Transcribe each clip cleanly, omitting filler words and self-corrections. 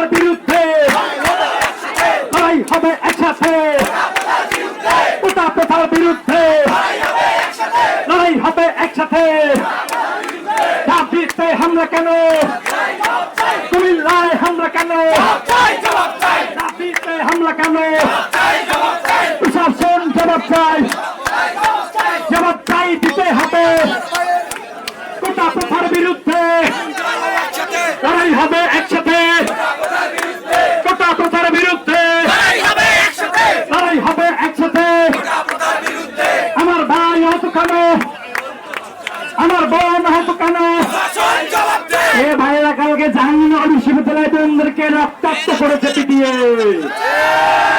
প্রথার বিরুদ্ধে লড়াই হবে একসাথে, কোটা প্রথার বিরুদ্ধে লড়াই হবে একসাথে। দাবিতে হামলা কেন, কুমিল্লায় হামলা কেন, দাবিতে হামলা কেন, প্রশাসন জবাব চাই, জবাব চাই দিতে হবে। কোটা প্রথার বিরুদ্ধে লড়াই হবে একসাথে, কোটা প্রথার বিরুদ্ধে লড়াই হবে একসাথে। আমার ভাই হতো কেন, আমার বোন হতো কেন, এ ভাইরা কালকে জাহাঙ্গীরনগর বিশ্ববিদ্যালয় বোনদেরকে রক্তাক্ত করেছে পিটিয়ে।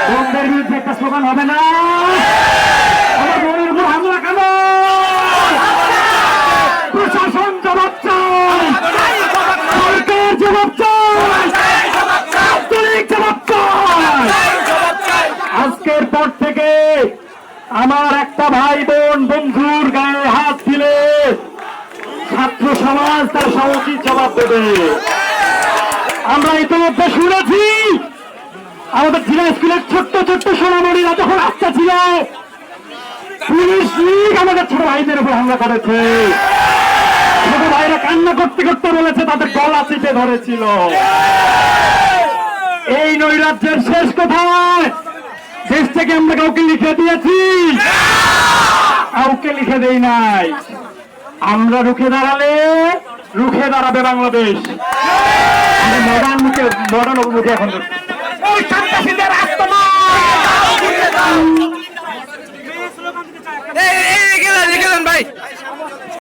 বোনদের বিরুদ্ধে একটা স্লোগান হবে না? আমার বোনের উপর হামলা কেন? প্রশাসন জবাব চাই, সরকার জবাব চাই, আন্তরিক জবাব চাই। আজকের পর থেকে আমার একটা ভাই বোন বন্ধুর গায়ে হাত দিলে ছাত্র সমাজ তার সমুচিত জবাব দেবে। আমরা ইতিমধ্যে শুনেছি আমাদের জেলা স্কুলের ছোট্ট ছোট্ট সোনামণিরা যখন রাস্তা ছিল, পুলিশ লীগ আমাদের ছোট ভাইদের উপর হামলা করেছে। ছোট ভাইরা কান্না করতে করতে বলেছে তাদের গলা চিপে ধরেছিল। এই নৈরাজ্যের শেষ কোথায়? দেশ থেকে আমরা কাউকে লিখে দিয়েছি? কাউকে লিখে দেই নাই। আমরা রুখে দাঁড়ালে রুখে দাঁড়াবে বাংলাদেশ। মডার্ন মুখে এখন ভাই